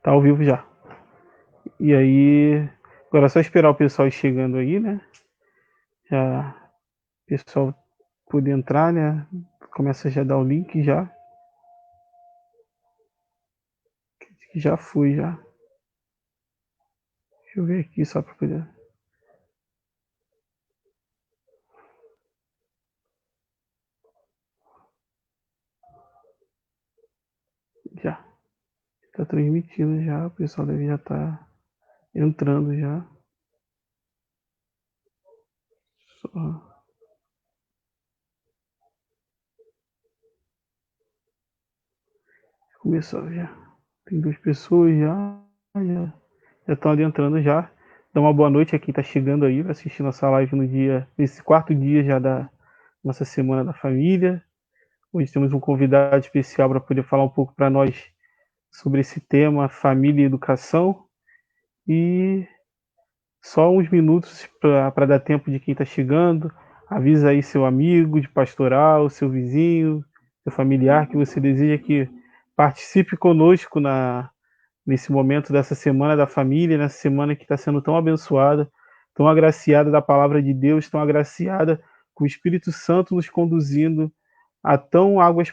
Tá ao vivo já. E aí, agora é só esperar o pessoal ir chegando aí, né? Já o pessoal poder entrar, né? Começa já a dar o link já. Que já fui já. Deixa eu ver aqui só para poder. Já. Tá transmitindo já. O pessoal deve já estar entrando já. Só. Começou já. Tem 2 pessoas já. Já estão adentrando já. Dá uma boa noite a quem tá chegando aí, assistindo nossa live nesse quarto dia já da nossa Semana da Família. Hoje temos um convidado especial para poder falar um pouco para nós sobre esse tema, família e educação. E só uns minutos para dar tempo de quem está chegando. Avisa aí seu amigo de pastoral, seu vizinho, seu familiar que você deseja que participe conosco nesse momento dessa semana da família, nessa semana que está sendo tão abençoada, tão agraciada da palavra de Deus, tão agraciada com o Espírito Santo nos conduzindo a tão águas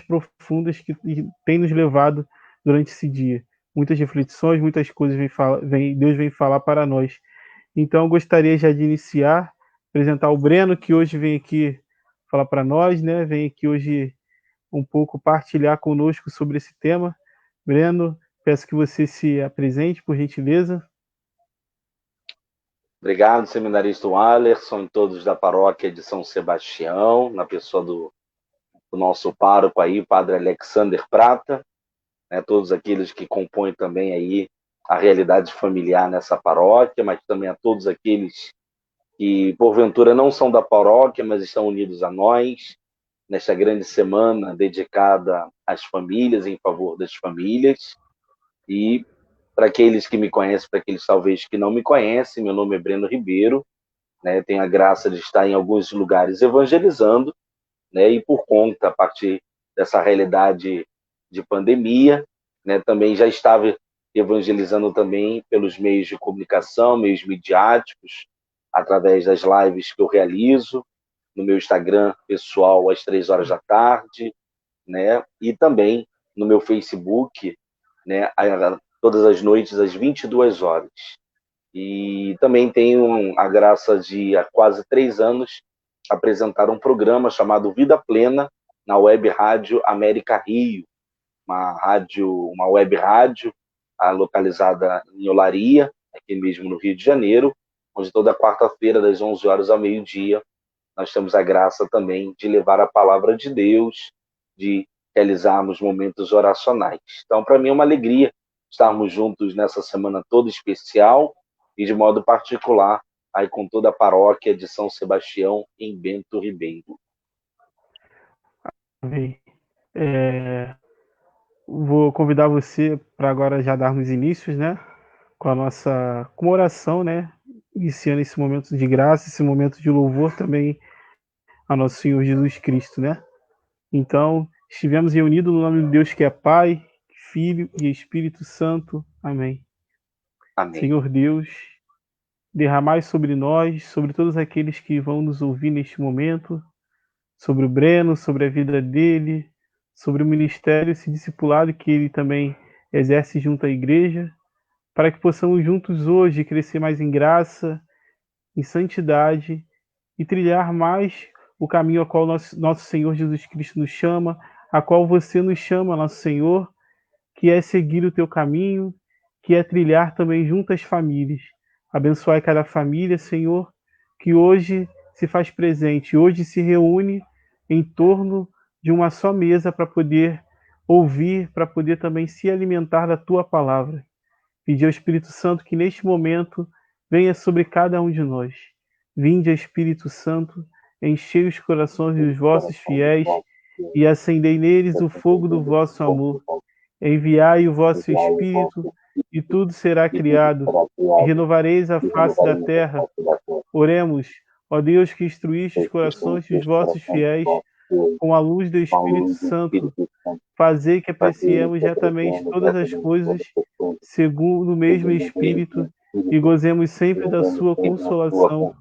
profundas que tem nos levado durante esse dia. Muitas reflexões, muitas coisas Deus vem falar para nós. Então, eu gostaria já de iniciar, apresentar o Breno, que hoje vem aqui falar para nós, né? Vem aqui hoje um pouco partilhar conosco sobre esse tema. Breno, peço que você se apresente, por gentileza. Obrigado, seminarista Wallerson, e todos da paróquia de São Sebastião, na pessoa do nosso pároco aí, Padre Alexander Prata, né, todos aqueles que compõem também aí a realidade familiar nessa paróquia, mas também a todos aqueles que, porventura, não são da paróquia, mas estão unidos a nós, nesta grande semana dedicada às famílias, em favor das famílias. E para aqueles que me conhecem, para aqueles talvez que não me conhecem, meu nome é Breno Ribeiro, né? Tenho a graça de estar em alguns lugares evangelizando, né? E por conta, a partir dessa realidade de pandemia, né? Também já estava evangelizando também pelos meios de comunicação, meios midiáticos, através das lives que eu realizo no meu Instagram pessoal às 3 horas da tarde, né? E também no meu Facebook, né? Todas as noites às 22 horas. E também tenho a graça de, há quase 3 anos, apresentar um programa chamado Vida Plena na Web Rádio América Rio, uma web rádio localizada em Olaria, aqui mesmo no Rio de Janeiro, onde toda quarta-feira, das 11 horas ao meio-dia, nós temos a graça também de levar a palavra de Deus, de realizarmos momentos oracionais. Então, para mim é uma alegria estarmos juntos nessa semana toda especial e de modo particular aí com toda a paróquia de São Sebastião em Bento Ribeiro. Amém. Vou convidar você para agora já darmos inícios, né? Com a nossa com uma oração, né? Iniciando esse momento de graça, esse momento de louvor também a nosso Senhor Jesus Cristo, né? Então, estivemos reunidos no nome de Deus que é Pai, Filho e Espírito Santo. Amém. Amém. Senhor Deus, derramai sobre nós, sobre todos aqueles que vão nos ouvir neste momento, sobre o Breno, sobre a vida dele, sobre o ministério, esse discipulado que ele também exerce junto à igreja, para que possamos juntos hoje crescer mais em graça, em santidade e trilhar mais o caminho a qual nosso Senhor Jesus Cristo nos chama, a qual você nos chama, nosso Senhor, que é seguir o teu caminho, que é trilhar também junto às famílias. Abençoai cada família, Senhor, que hoje se faz presente, hoje se reúne em torno de uma só mesa para poder ouvir, para poder também se alimentar da tua palavra. Pedir ao Espírito Santo que neste momento venha sobre cada um de nós. Vinde, Espírito Santo, enchei os corações dos vossos fiéis e acendei neles o fogo do vosso amor. Enviai o vosso Espírito e tudo será criado, e renovareis a face da terra. Oremos, ó Deus que instruíste os corações dos vossos fiéis com a luz do Espírito Santo, fazer que apreciemos retamente todas as coisas segundo o mesmo Espírito e gozemos sempre da sua consolação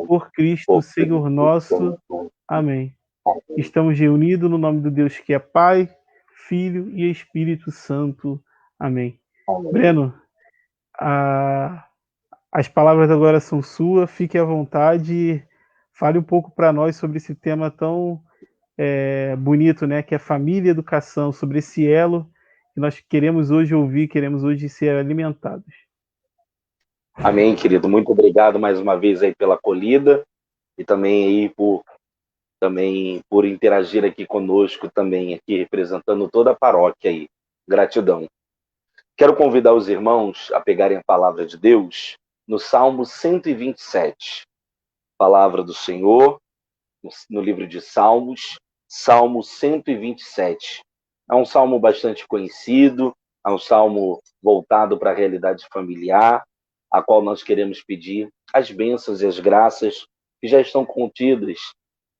por Cristo, Senhor nosso. Amém. Estamos reunidos no nome do Deus que é Pai, Filho e Espírito Santo. Amém. Breno, as palavras agora são suas, fique à vontade, fale um pouco para nós sobre esse tema tão bonito, né, que é família e educação, sobre esse elo que nós queremos hoje ouvir, queremos hoje ser alimentados. Amém, querido. Muito obrigado mais uma vez aí pela acolhida e também aí por interagir aqui conosco também, aqui representando toda a paróquia aí. Gratidão. Quero convidar os irmãos a pegarem a palavra de Deus no Salmo 127. Palavra do Senhor, no livro de Salmos, Salmo 127. É um salmo bastante conhecido, é um salmo voltado para a realidade familiar, a qual nós queremos pedir as bênçãos e as graças que já estão contidas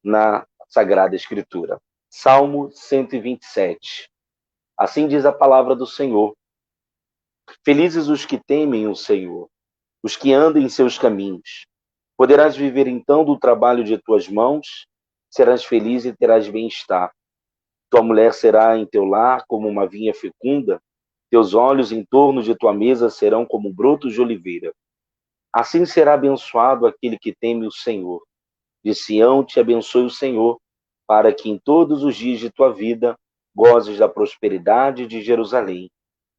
na Sagrada Escritura. Salmo 127. Assim diz a palavra do Senhor. Felizes os que temem o Senhor, os que andam em seus caminhos. Poderás viver então do trabalho de tuas mãos, serás feliz e terás bem-estar. Tua mulher será em teu lar como uma vinha fecunda, teus olhos em torno de tua mesa serão como brotos de oliveira. Assim será abençoado aquele que teme o Senhor. De Sião te abençoe o Senhor, para que em todos os dias de tua vida gozes da prosperidade de Jerusalém,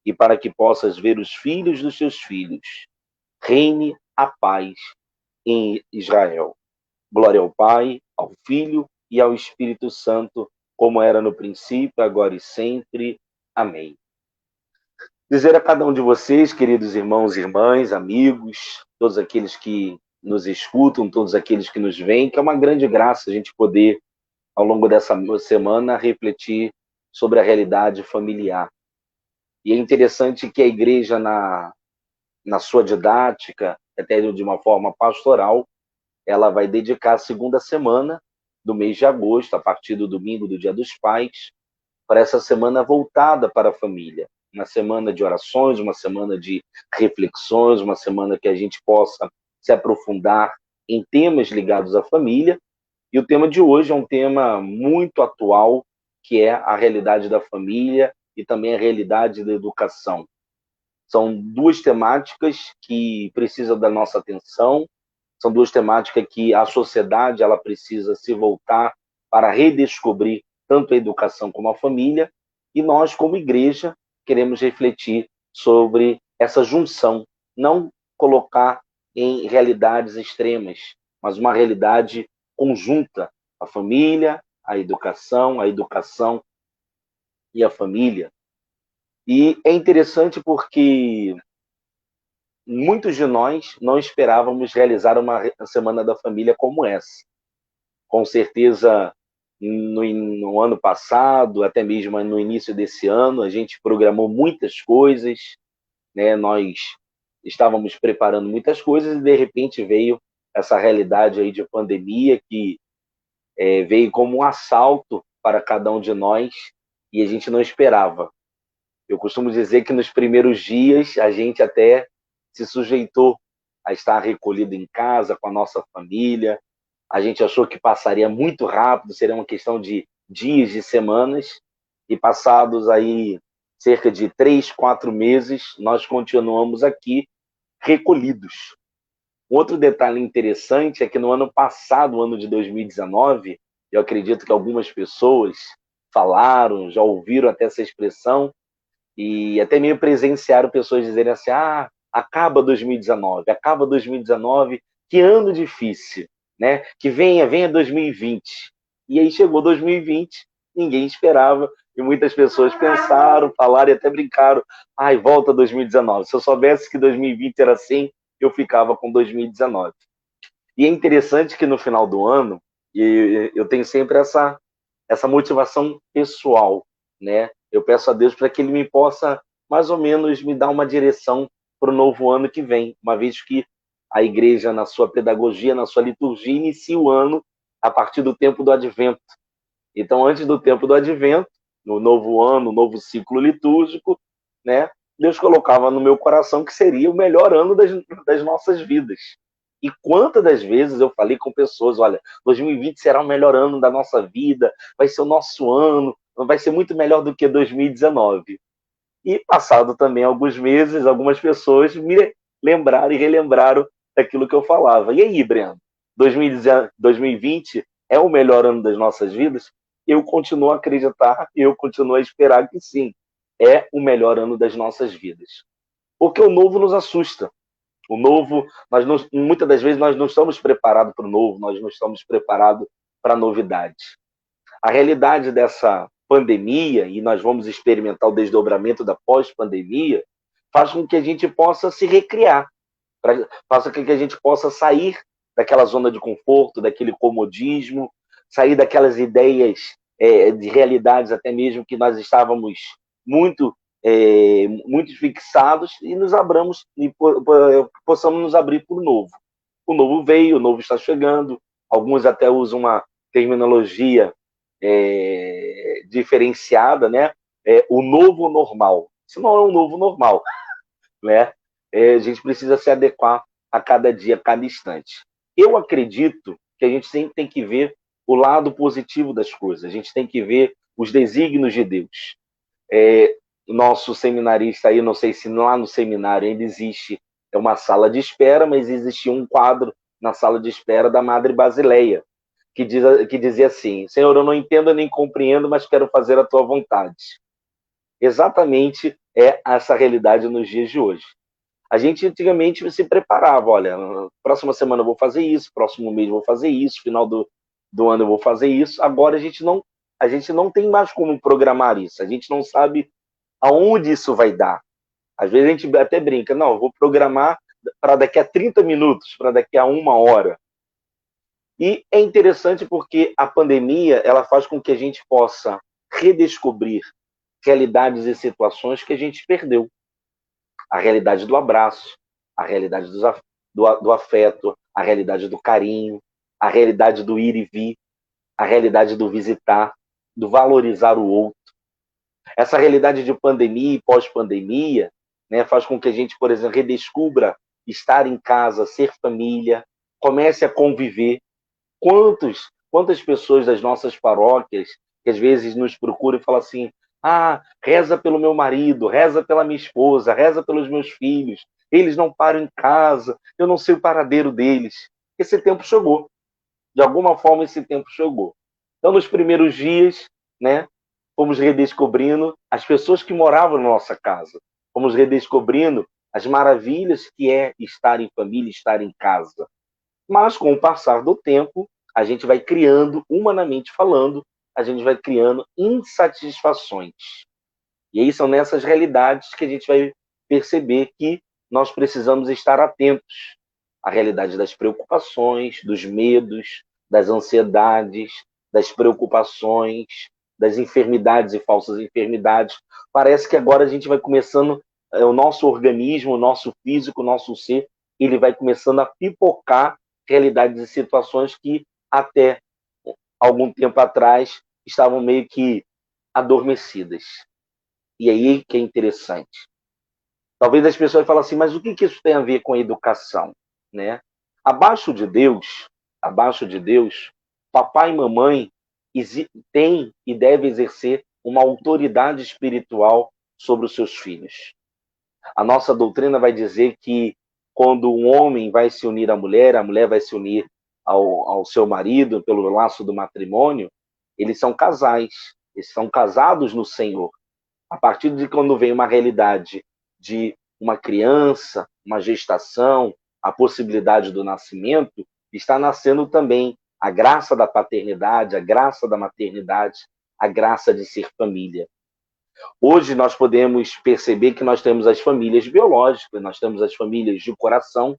e para que possas ver os filhos dos teus filhos. Reine a paz em Israel. Glória ao Pai, ao Filho e ao Espírito Santo, como era no princípio, agora e sempre. Amém. Dizer a cada um de vocês, queridos irmãos e irmãs, amigos, todos aqueles que nos escutam, todos aqueles que nos veem, que é uma grande graça a gente poder, ao longo dessa semana, refletir sobre a realidade familiar. E é interessante que a igreja, na sua didática, até de uma forma pastoral, ela vai dedicar a segunda semana do mês de agosto, a partir do domingo do Dia dos Pais, para essa semana voltada para a família. Uma semana de orações, uma semana de reflexões, uma semana que a gente possa se aprofundar em temas ligados à família. E o tema de hoje é um tema muito atual, que é a realidade da família e também a realidade da educação. São duas temáticas que precisam da nossa atenção, são duas temáticas que a sociedade ela precisa se voltar para redescobrir tanto a educação como a família, e nós, como igreja, queremos refletir sobre essa junção, não colocar em realidades extremas, mas uma realidade conjunta, a família, a educação e a família. E é interessante porque muitos de nós não esperávamos realizar uma Semana da Família como essa. Com certeza, no ano passado, até mesmo no início desse ano, a gente programou muitas coisas, né? Nós estávamos preparando muitas coisas e, de repente, veio essa realidade aí de pandemia que veio como um assalto para cada um de nós e a gente não esperava. Eu costumo dizer que nos primeiros dias a gente até se sujeitou a estar recolhido em casa com a nossa família. A gente achou que passaria muito rápido, seria uma questão de dias, de semanas, e passados aí cerca de 3, 4 meses, nós continuamos aqui recolhidos. Um outro detalhe interessante é que no ano passado, ano de 2019, eu acredito que algumas pessoas falaram, já ouviram até essa expressão, e até meio presenciaram pessoas dizerem assim, acaba 2019, que ano difícil, né? Que venha 2020. E aí chegou 2020, ninguém esperava, e muitas pessoas pensaram, falaram e até brincaram, volta 2019. Se eu soubesse que 2020 era assim, eu ficava com 2019. E é interessante que no final do ano, eu tenho sempre essa motivação pessoal, né? Eu peço a Deus para que Ele me possa, mais ou menos, me dar uma direção para o novo ano que vem, uma vez que a igreja, na sua pedagogia, na sua liturgia, inicia o ano a partir do tempo do Advento. Então, antes do tempo do advento, no novo ano, no novo ciclo litúrgico, né, Deus colocava no meu coração que seria o melhor ano das nossas vidas. E quantas das vezes eu falei com pessoas, olha, 2020 será o melhor ano da nossa vida, vai ser o nosso ano, vai ser muito melhor do que 2019. E passado também alguns meses, algumas pessoas me lembraram e relembraram daquilo que eu falava. E aí, Breno, 2020 é o melhor ano das nossas vidas? Eu continuo a acreditar e eu continuo a esperar que sim, é o melhor ano das nossas vidas. Porque o novo nos assusta. O novo, muitas das vezes nós não estamos preparados para o novo, nós não estamos preparados para a novidade. A realidade dessa pandemia, e nós vamos experimentar o desdobramento da pós-pandemia, faz com que a gente possa se recriar, faz com que a gente possa sair daquela zona de conforto, daquele comodismo, sair daquelas ideias de realidades até mesmo que nós estávamos muito muito fixados e nos abramos e possamos nos abrir para o novo. O novo veio, o novo está chegando. Alguns até usam uma terminologia diferenciada, né? O novo normal. Isso não é um novo normal, né? A gente precisa se adequar a cada dia, a cada instante. Eu acredito que a gente sempre tem que ver o lado positivo das coisas. A gente tem que ver os desígnios de Deus. Nosso seminarista aí, não sei se lá no seminário ainda existe uma sala de espera, mas existia um quadro na sala de espera da Madre Basileia, que dizia assim: Senhor, eu não entendo nem compreendo, mas quero fazer a tua vontade. Exatamente essa realidade nos dias de hoje. A gente antigamente se preparava, olha, próxima semana eu vou fazer isso, próximo mês eu vou fazer isso, final do ano eu vou fazer isso. Agora a gente não tem mais como programar isso, a gente não sabe aonde isso vai dar. Às vezes a gente até brinca, não, eu vou programar para daqui a 30 minutos, para daqui a 1 hora. E é interessante porque a pandemia ela faz com que a gente possa redescobrir realidades e situações que a gente perdeu. A realidade do abraço, a realidade do afeto, a realidade do carinho, a realidade do ir e vir, a realidade do visitar, do valorizar o outro. Essa realidade de pandemia e pós-pandemia, né, faz com que a gente, por exemplo, redescubra estar em casa, ser família, comece a conviver. Quantas pessoas das nossas paróquias que às vezes nos procuram e falam assim: ah, reza pelo meu marido, reza pela minha esposa, reza pelos meus filhos, eles não param em casa, eu não sei o paradeiro deles. Esse tempo chegou. De alguma forma esse tempo chegou. Então, nos primeiros dias, né, fomos redescobrindo as pessoas que moravam na nossa casa. Fomos redescobrindo as maravilhas que é estar em família, estar em casa. Mas, com o passar do tempo, a gente vai criando, humanamente falando, a gente vai criando insatisfações. E aí são nessas realidades que a gente vai perceber que nós precisamos estar atentos à realidade das preocupações, dos medos, das ansiedades, das preocupações, das enfermidades e falsas enfermidades. Parece que agora a gente vai começando, o nosso organismo, o nosso físico, o nosso ser, ele vai começando a pipocar realidades e situações que até algum tempo atrás estavam meio que adormecidas. E aí que é interessante. Talvez as pessoas falem assim, mas o que isso tem a ver com a educação? Né? Abaixo de Deus, papai e mamãe têm e devem exercer uma autoridade espiritual sobre os seus filhos. A nossa doutrina vai dizer que quando um homem vai se unir à mulher, a mulher vai se unir ao seu marido pelo laço do matrimônio, eles são casais, eles são casados no Senhor. A partir de quando vem uma realidade de uma criança, uma gestação, a possibilidade do nascimento, está nascendo também a graça da paternidade, a graça da maternidade, a graça de ser família. Hoje nós podemos perceber que nós temos as famílias biológicas, nós temos as famílias de coração.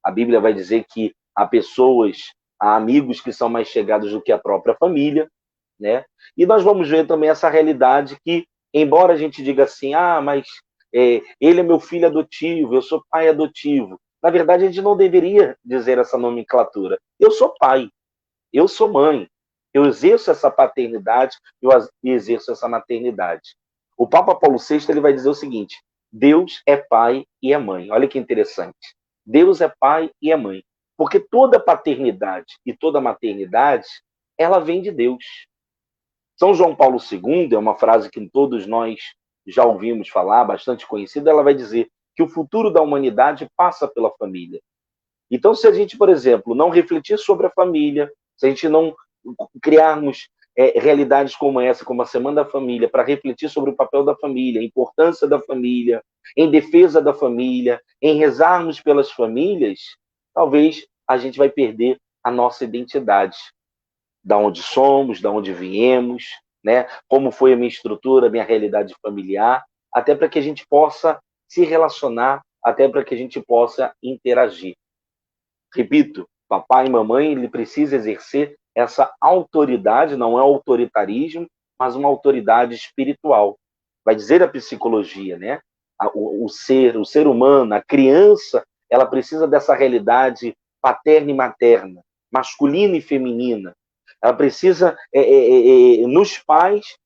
A Bíblia vai dizer que há pessoas, há amigos que são mais chegados do que a própria família, né? E nós vamos ver também essa realidade que, embora a gente diga assim, mas ele é meu filho adotivo, eu sou pai adotivo. Na verdade, a gente não deveria dizer essa nomenclatura. Eu sou pai, eu sou mãe. Eu exerço essa paternidade, eu exerço essa maternidade. O Papa Paulo VI ele vai dizer o seguinte: Deus é pai e é mãe. Olha que interessante. Deus é pai e é mãe. Porque toda paternidade e toda maternidade, ela vem de Deus. São João Paulo II, é uma frase que todos nós já ouvimos falar, bastante conhecida, ela vai dizer que o futuro da humanidade passa pela família. Então, se a gente, por exemplo, não refletir sobre a família, se a gente não criarmos realidades como essa, como a Semana da Família, para refletir sobre o papel da família, a importância da família, em defesa da família, em rezarmos pelas famílias, talvez a gente vai perder a nossa identidade, da onde somos, da onde viemos, né? Como foi a minha estrutura, a minha realidade familiar, até para que a gente possa se relacionar, até para que a gente possa interagir. Repito, papai e mamãe, ele precisa exercer essa autoridade, não é autoritarismo, mas uma autoridade espiritual. Vai dizer a psicologia, né? O ser humano, a criança, ela precisa dessa realidade paterna e materna, masculina e feminina. Ela precisa, nos pais,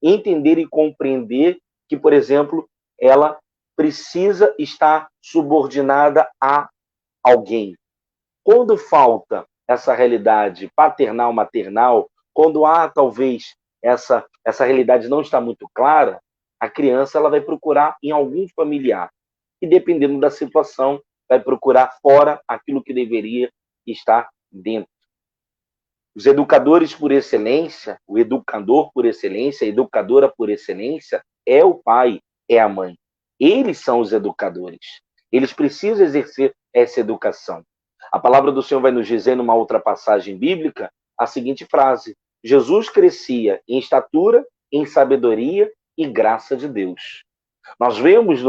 entender e compreender que, por exemplo, ela precisa estar subordinada a alguém. Quando falta essa realidade paternal, maternal, quando há talvez essa realidade não está muito clara, a criança ela vai procurar em algum familiar e dependendo da situação vai procurar fora aquilo que deveria estar dentro. Os educadores por excelência, o educador por excelência, a educadora por excelência é o pai, é a mãe. Eles são os educadores. Eles precisam exercer essa educação. A palavra do Senhor vai nos dizer, numa outra passagem bíblica, a seguinte frase: Jesus crescia em estatura, em sabedoria e graça de Deus. Nós vemos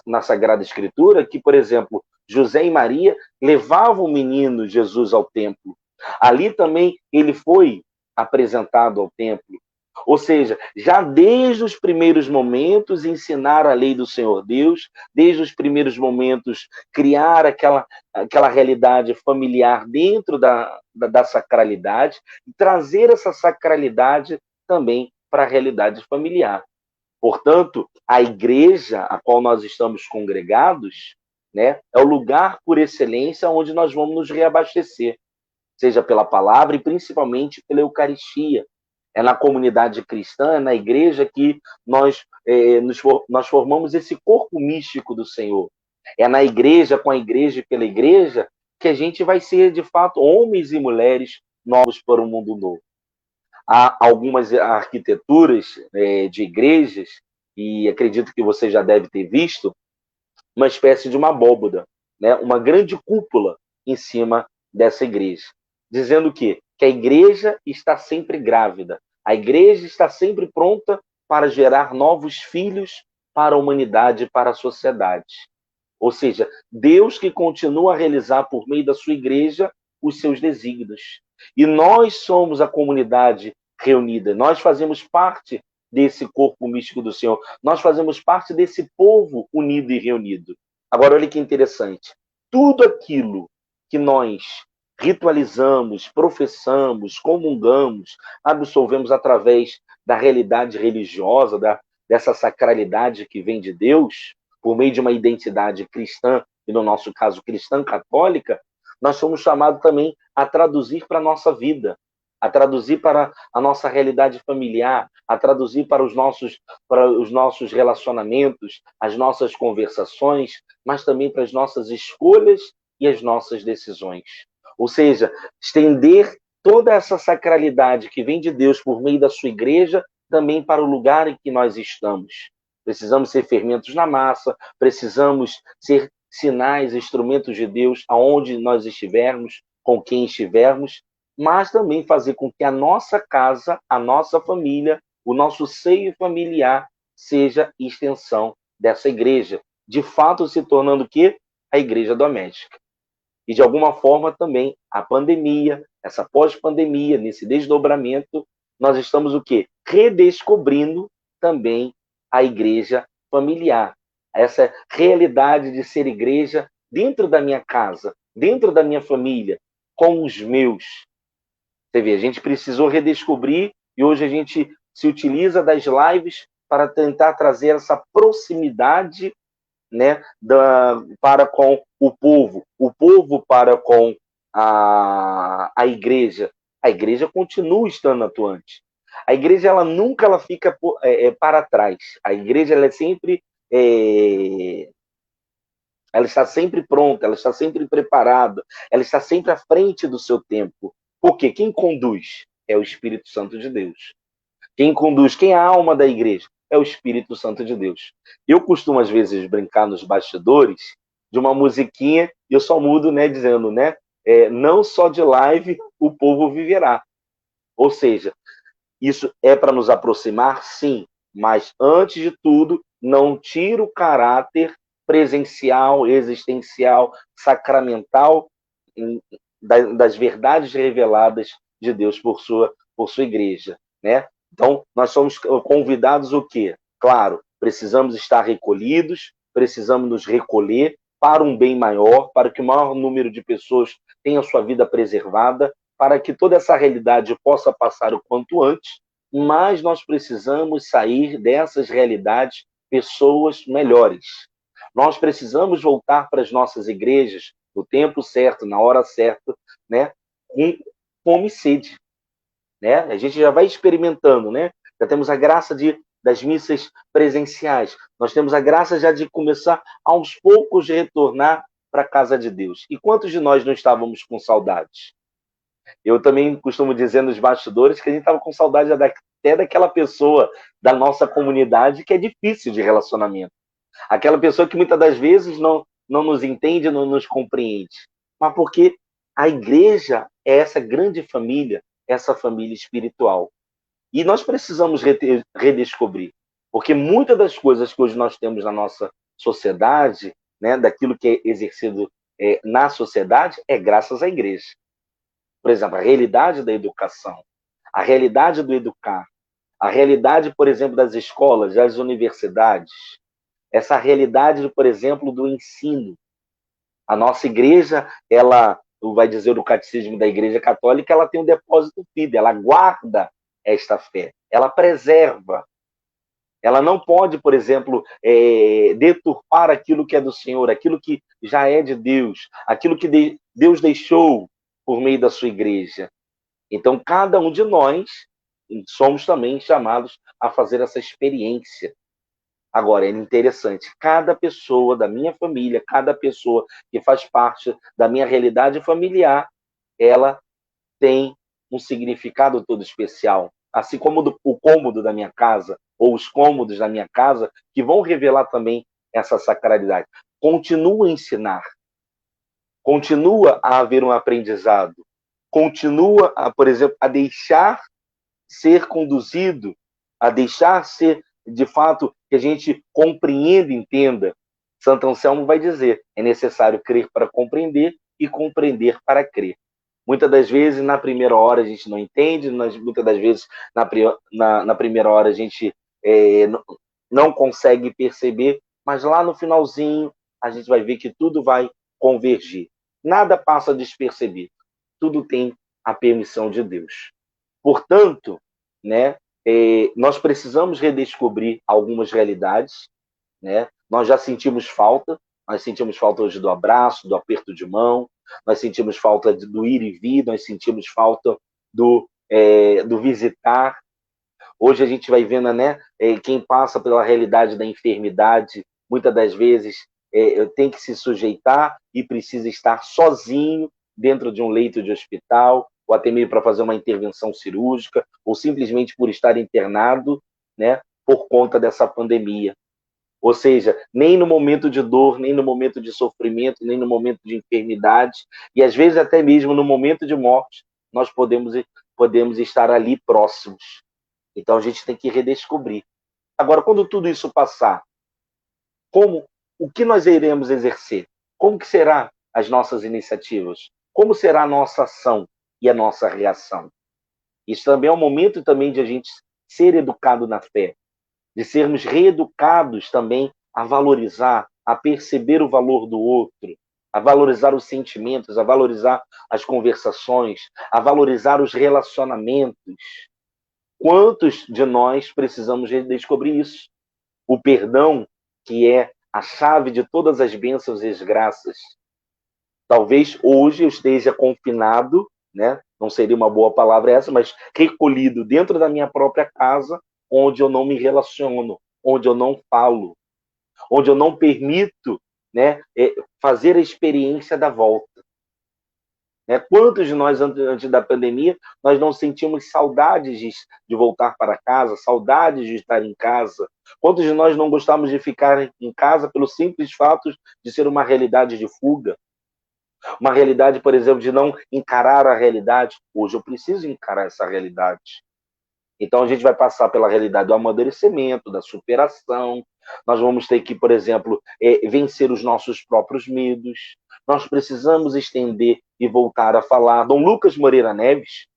na Sagrada Escritura que, por exemplo, José e Maria levavam o menino Jesus ao templo. Ali também ele foi apresentado ao templo. Ou seja, já desde os primeiros momentos ensinar a lei do Senhor Deus, desde os primeiros momentos criar aquela realidade familiar dentro da sacralidade e trazer essa sacralidade também para a realidade familiar. Portanto, a igreja a qual nós estamos congregados, né, é o lugar por excelência onde nós vamos nos reabastecer, seja pela palavra e principalmente pela Eucaristia. É na comunidade cristã, é na igreja que nós formamos esse corpo místico do Senhor. É na igreja, com a igreja e pela igreja, que a gente vai ser, de fato, homens e mulheres novos para um mundo novo. Há algumas arquiteturas de igrejas, e acredito que você já deve ter visto, uma espécie de uma abóboda, né? Uma grande cúpula em cima dessa igreja, dizendo que a igreja está sempre grávida, a igreja está sempre pronta para gerar novos filhos para a humanidade e para a sociedade. Ou seja, Deus que continua a realizar por meio da sua igreja os seus desígnios. E nós somos a comunidade reunida, nós fazemos parte desse corpo místico do Senhor, nós fazemos parte desse povo unido e reunido. Agora, olha que interessante, tudo aquilo que nós ritualizamos, professamos, comungamos, absolvemos através da realidade religiosa, dessa sacralidade que vem de Deus, por meio de uma identidade cristã, e no nosso caso cristã católica, nós somos chamados também a traduzir para a nossa vida, a traduzir para a nossa realidade familiar, a traduzir para os nossos relacionamentos, as nossas conversações, mas também para as nossas escolhas e as nossas decisões. Ou seja, estender toda essa sacralidade que vem de Deus por meio da sua igreja também para o lugar em que nós estamos. Precisamos ser fermentos na massa, precisamos ser sinais, instrumentos de Deus aonde nós estivermos, com quem estivermos, mas também fazer com que a nossa casa, a nossa família, o nosso seio familiar seja extensão dessa igreja, de fato se tornando o quê? A igreja doméstica. E de alguma forma também a pandemia, essa pós-pandemia, nesse desdobramento, nós estamos o quê? Redescobrindo também a igreja familiar. Essa realidade de ser igreja dentro da minha casa, dentro da minha família, com os meus. Você vê, a gente precisou redescobrir e hoje a gente se utiliza das lives para tentar trazer essa proximidade, né, para com o povo para com a igreja. A igreja continua estando atuante. A igreja ela fica para trás. A igreja ela é sempre ela está sempre pronta, ela está sempre preparada, ela está sempre à frente do seu tempo. Porque quem conduz é o Espírito Santo de Deus. Quem conduz, quem é a alma da igreja? É o Espírito Santo de Deus. Eu costumo, às vezes, brincar nos bastidores de uma musiquinha, e eu só mudo, né, dizendo, né, não só de live o povo viverá. Ou seja, isso é para nos aproximar, sim, mas antes de tudo, não tira o caráter presencial, existencial, sacramental das verdades reveladas de Deus por sua igreja, né? Então, nós somos convidados o quê? Claro, precisamos estar recolhidos, precisamos nos recolher para um bem maior, para que o maior número de pessoas tenha sua vida preservada, para que toda essa realidade possa passar o quanto antes, mas nós precisamos sair dessas realidades pessoas melhores. Nós precisamos voltar para as nossas igrejas no tempo certo, na hora certa, né? Com fome e sede, né? A gente já vai experimentando, né? Já temos a graça das missas presenciais. Nós temos a graça já de começar aos poucos retornar para a casa de Deus. E quantos de nós não estávamos com saudades? Eu também costumo dizer nos bastidores que a gente estava com saudade até daquela pessoa da nossa comunidade que é difícil de relacionamento. Aquela pessoa que muitas das vezes não nos entende, não nos compreende. Mas porque a igreja é essa grande família, essa família espiritual. E nós precisamos redescobrir. Porque muitas das coisas que hoje nós temos na nossa sociedade, né, daquilo que é exercido na sociedade, é graças à igreja. Por exemplo, a realidade da educação, a realidade do educar, a realidade, por exemplo, das escolas, das universidades, essa realidade, por exemplo, do ensino. A nossa igreja, ela, vai dizer o catecismo da Igreja Católica, ela tem um depósito fide, ela guarda esta fé, ela preserva. Ela não pode, por exemplo, deturpar aquilo que é do Senhor, aquilo que já é de Deus, aquilo que Deus deixou por meio da sua igreja. Então, cada um de nós somos também chamados a fazer essa experiência. Agora, é interessante, cada pessoa da minha família, cada pessoa que faz parte da minha realidade familiar, ela tem um significado todo especial. Assim como o cômodo da minha casa, ou os cômodos da minha casa, que vão revelar também essa sacralidade. Continua a ensinar, continua a haver um aprendizado, continua, por exemplo, a deixar ser conduzido, a deixar ser, de fato, que a gente compreenda e entenda. Santo Anselmo vai dizer, é necessário crer para compreender e compreender para crer. Muitas das vezes, na primeira hora, a gente não entende, muitas das vezes, na primeira hora, a gente não consegue perceber, mas lá no finalzinho, a gente vai ver que tudo vai convergir. Nada passa despercebido. Tudo tem a permissão de Deus. Portanto, né, nós precisamos redescobrir algumas realidades, né? Nós já sentimos falta, nós sentimos falta hoje do abraço, do aperto de mão, nós sentimos falta do ir e vir, nós sentimos falta do visitar. Hoje a gente vai vendo, né, quem passa pela realidade da enfermidade, muitas das vezes tem que se sujeitar e precisa estar sozinho dentro de um leito de hospital, ou até mesmo para fazer uma intervenção cirúrgica, ou simplesmente por estar internado, né, por conta dessa pandemia. Ou seja, nem no momento de dor, nem no momento de sofrimento, nem no momento de enfermidade, e às vezes até mesmo no momento de morte, nós podemos estar ali próximos. Então a gente tem que redescobrir. Agora, quando tudo isso passar, o que nós iremos exercer? Como que serão as nossas iniciativas? Como será a nossa ação e a nossa reação? Isso também é um momento também de a gente ser educado na fé, de sermos reeducados também a valorizar, a perceber o valor do outro, a valorizar os sentimentos, a valorizar as conversações, a valorizar os relacionamentos. Quantos de nós precisamos descobrir isso? O perdão, que é a chave de todas as bênçãos e as graças. Talvez hoje eu esteja confinado, né? Não seria uma boa palavra essa, mas recolhido dentro da minha própria casa, onde eu não me relaciono, onde eu não falo, onde eu não permito, né, fazer a experiência da volta. Quantos de nós, antes da pandemia, nós não sentimos saudades de voltar para casa, saudades de estar em casa? Quantos de nós não gostamos de ficar em casa pelo simples fato de ser uma realidade de fuga? Uma realidade, por exemplo, de não encarar a realidade. Hoje eu preciso encarar essa realidade. Então a gente vai passar pela realidade do amadurecimento, da superação. Nós vamos ter que, por exemplo, vencer os nossos próprios medos. Nós precisamos estender e voltar a falar. Dom Lucas Moreira Neves,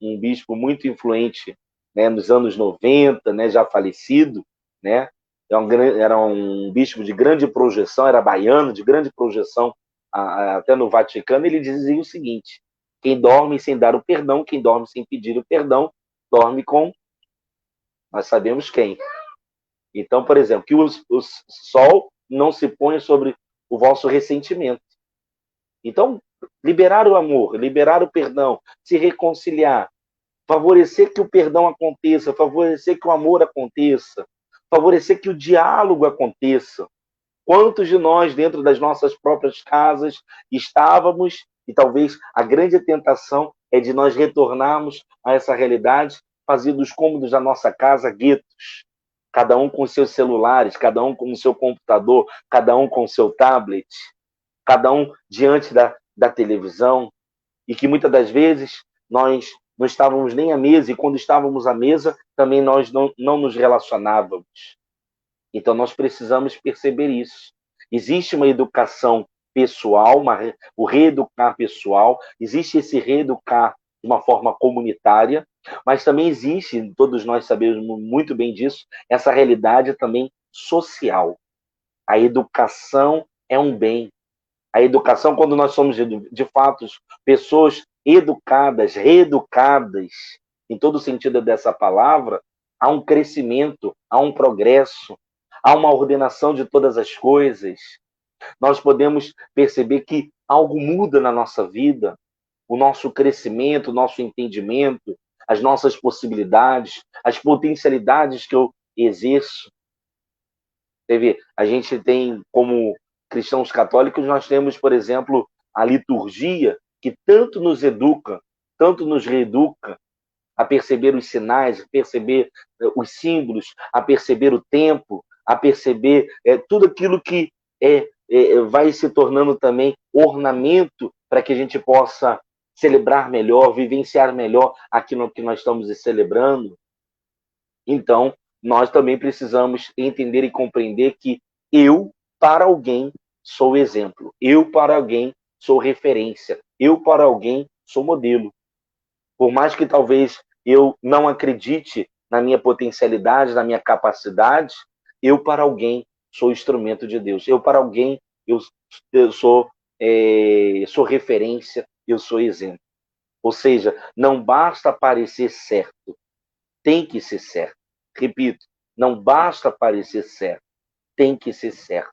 um bispo muito influente, né, nos anos 90, né, já falecido, né, era um bispo de grande projeção, era baiano, de grande projeção até no Vaticano. Ele dizia o seguinte: quem dorme sem dar o perdão, quem dorme sem pedir o perdão, dorme com nós sabemos quem. Então, por exemplo, que o sol não se ponha sobre o vosso ressentimento. Então, liberar o amor, liberar o perdão, se reconciliar, favorecer que o perdão aconteça, favorecer que o amor aconteça, favorecer que o diálogo aconteça. Quantos de nós, dentro das nossas próprias casas, estávamos, e talvez a grande tentação é de nós retornarmos a essa realidade, fazendo dos cômodos da nossa casa guetos, cada um com seus celulares, cada um com o seu computador, cada um com o seu tablet, cada um diante da televisão, e que muitas das vezes nós não estávamos nem à mesa, e quando estávamos à mesa, também nós não nos relacionávamos. Então, nós precisamos perceber isso. Existe uma educação pessoal, o reeducar pessoal, existe esse reeducar de uma forma comunitária, mas também existe, todos nós sabemos muito bem disso, essa realidade também social. A educação é um bem. A educação, quando nós somos, de fato, pessoas educadas, reeducadas, em todo o sentido dessa palavra, há um crescimento, há um progresso, há uma ordenação de todas as coisas. Nós podemos perceber que algo muda na nossa vida, o nosso crescimento, o nosso entendimento, as nossas possibilidades, as potencialidades que eu exerço. A gente tem, como cristãos católicos, nós temos, por exemplo, a liturgia, que tanto nos educa, tanto nos reeduca, a perceber os sinais, a perceber os símbolos, a perceber o tempo, a perceber tudo aquilo que vai se tornando também ornamento para que a gente possa celebrar melhor, vivenciar melhor aquilo que nós estamos celebrando. Então, nós também precisamos entender e compreender que eu, para alguém, sou exemplo. Eu, para alguém, sou referência. Eu, para alguém, sou modelo. Por mais que talvez eu não acredite na minha potencialidade, na minha capacidade, eu, para alguém, sou instrumento de Deus. Eu, para alguém, eu sou referência, eu sou exemplo. Ou seja, não basta parecer certo, tem que ser certo. Repito, não basta parecer certo, tem que ser certo.